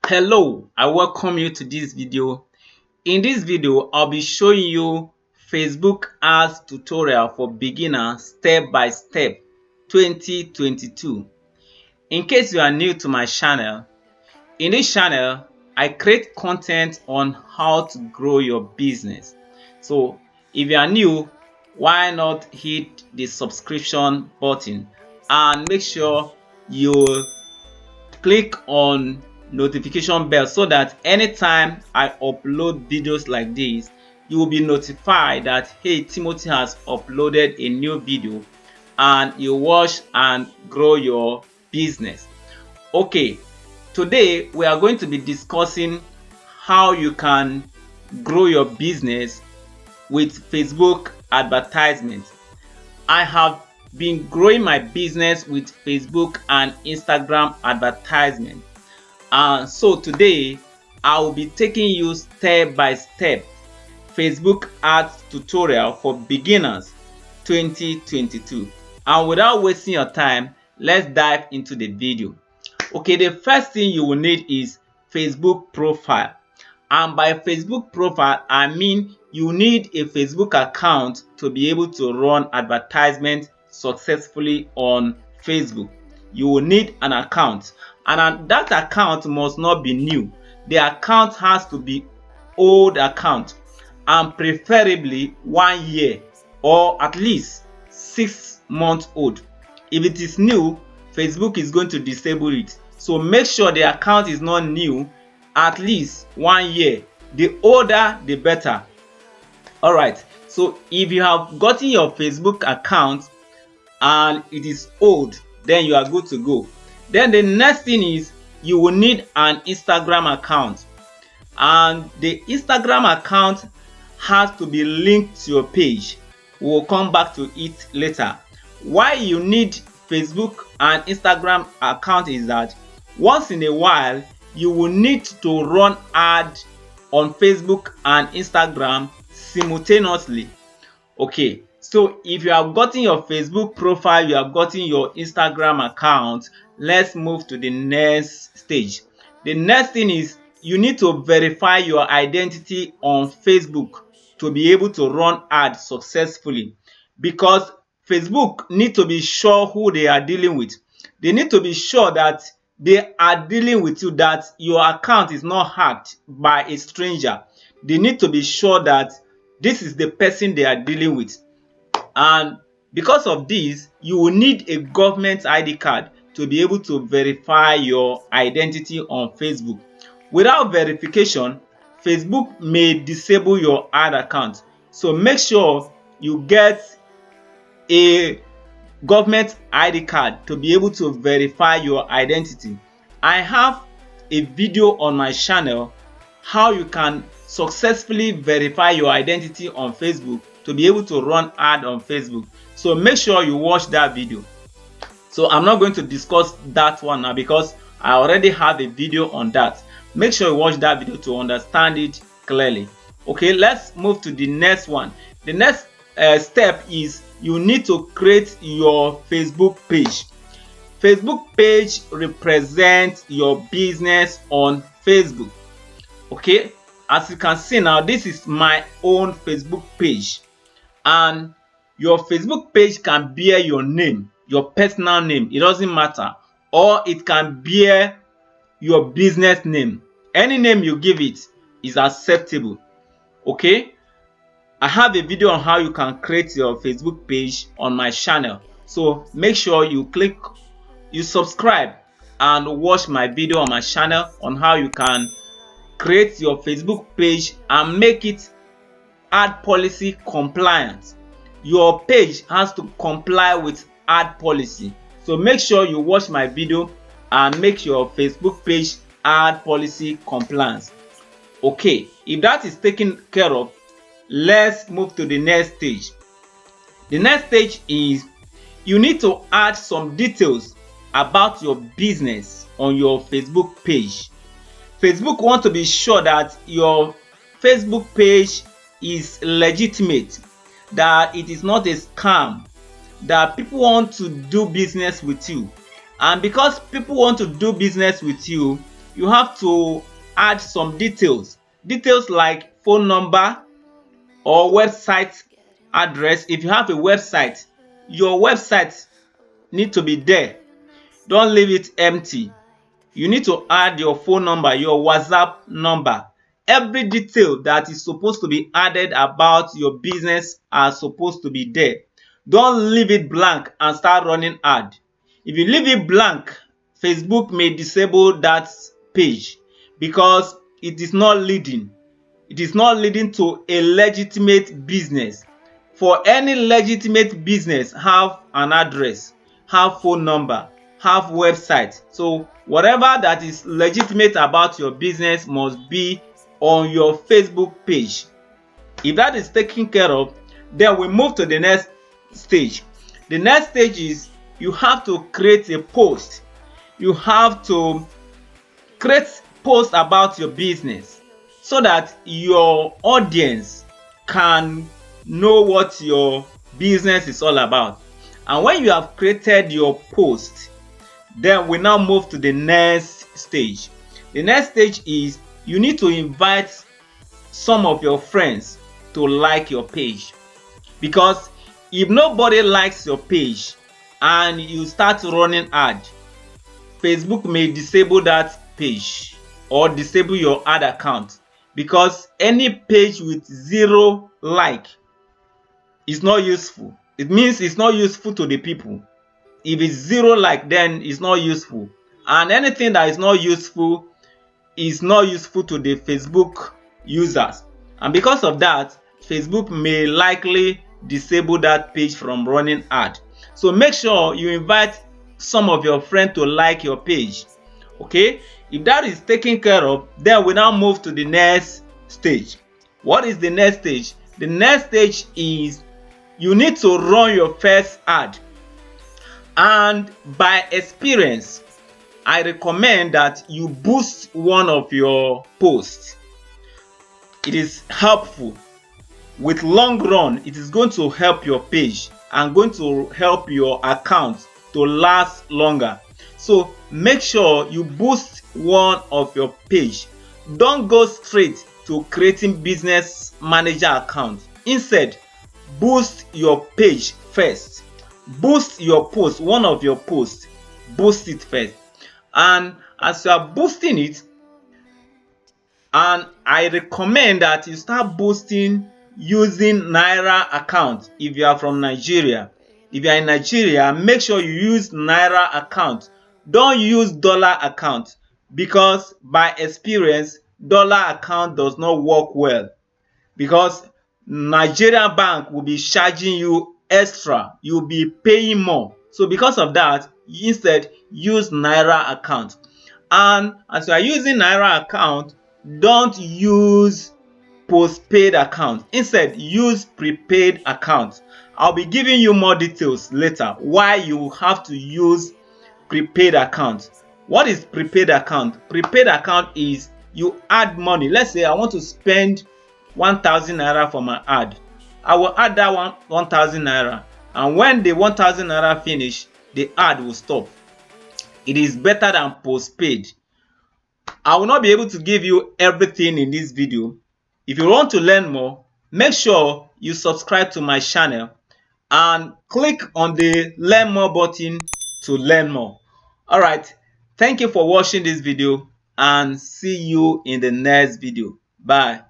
Hello, I welcome you to this video. In this video, I'll be showing you Facebook ads tutorial for beginners step by step 2022. In case you are new to my channel, in this channel, I create content on how to grow your business. So if you are new, why not hit the subscription button and make sure you click on notification bell so that anytime I upload videos like this, you will be notified that hey, Timothy has uploaded a new video and you watch and grow your business. Okay, today we are going to be discussing how you can grow your business with Facebook advertisements. I have been growing my business with Facebook and Instagram advertisement. So today I will be taking you step by step Facebook ads tutorial for beginners 2022. And without wasting your time, let's dive into the video. Okay, the first thing you will need is Facebook profile. And by Facebook profile, I mean you need a Facebook account to be able to run advertisement successfully on Facebook. You will need an account, and that account must not be new. The account has to be old account and preferably 1 year or at least 6 months old. If it is new, Facebook is going to disable it. So make sure the account is not new, at least 1 year. The older the better. Alright, so if you have gotten your Facebook account and it is old, then you are good to go. Then the next thing is you will need an Instagram account, and the Instagram account has to be linked to your page. We'll come back to it later. Why you need Facebook and Instagram account is that once in a while you will need to run ads on Facebook and Instagram simultaneously. Okay, so if you have gotten your Facebook profile, you have gotten your Instagram account, let's move to the next stage. The next thing is you need to verify your identity on Facebook to be able to run ads successfully, because Facebook need to be sure who they are dealing with. They need to be sure that they are dealing with you, that your account is not hacked by a stranger. They need to be sure that this is the person they are dealing with. And because of this, you will need a government ID card to be able to verify your identity on Facebook. Without verification, Facebook may disable your ad account. So make sure you get a government ID card to be able to verify your identity. I have a video on my channel how you can successfully verify your identity on Facebook to be able to run ad on Facebook. So make sure you watch that video. So I'm not going to discuss that one now because I already have a video on that. Make sure you watch that video to understand it clearly. Okay, let's move to the next one. The next step is you need to create your Facebook page. Facebook page represents your business on Facebook. Okay, as you can see now, this is my own Facebook page, and your Facebook page can bear your name, your personal name, it doesn't matter, or it can bear your business name. Any name you give it is acceptable. Okay, I have a video on how you can create your Facebook page on my channel, so make sure you subscribe and watch my video on my channel on how you can create your Facebook page and make it ad policy compliant. Your page has to comply with ad policy, so make sure you watch my video and make your Facebook page ad policy compliant. Okay, if that is taken care of, let's move to the next stage. The next stage is you need to add some details about your business on your Facebook page. Facebook wants to be sure that your Facebook page is legitimate, that it is not a scam, that people want to do business with you. And because people want to do business with you, you have to add some details. Details like phone number or website address. If you have a website, your website need to be there. Don't leave it empty. You need to add your phone number, your WhatsApp number. Every detail that is supposed to be added about your business are supposed to be there. Don't leave it blank and start running ad. If you leave it blank, Facebook may disable that page because it is not leading. It is not leading to a legitimate business. For any legitimate business, have an address, have phone number, have website. So whatever that is legitimate about your business must be on your Facebook page. If that is taken care of, then we move to the next stage. The next stage is you have to create a post. You have to create post about your business so that your audience can know what your business is all about. And when you have created your post, then we now move to the next stage. The next stage is you need to invite some of your friends to like your page, because if nobody likes your page and you start running ad, Facebook may disable that page or disable your ad account, because any page with 0 like is not useful. It means it's not useful to the people. If it's 0 like, then it's not useful, and anything that is not useful to the Facebook users, and because of that, Facebook may likely disable that page from running ad. So make sure you invite some of your friends to like your page. Okay, if that is taken care of, then we now move to the next stage. What is the next stage? The next stage is you need to run your first ad, and by experience I recommend that you boost one of your posts. It is helpful. With long run, it is going to help your page and going to help your account to last longer. So make sure you boost one of your page. Don't go straight to creating business manager account. Instead, boost your page first. Boost your post, one of your posts, boost it first. And as you are boosting it, and I recommend that you start boosting using Naira account. If you are from Nigeria, if you are in Nigeria, make sure you use Naira account. Don't use dollar account, because by experience dollar account does not work well, because Nigerian bank will be charging you extra. You'll be paying more. So because of that, instead use Naira account. And as you are using Naira account, don't use postpaid account. Instead, use prepaid account. I'll be giving you more details later why you have to use prepaid account. What is prepaid account? Prepaid account is you add money. Let's say I want to spend 1,000 naira for my ad. I will add that 1,000 naira, and when the 1,000 naira finish, the ad will stop. It is better than postpaid. I will not be able to give you everything in this video. If you want to learn more, make sure you subscribe to my channel and click on the learn more button to learn more. Alright, thank you for watching this video, and see you in the next video. Bye.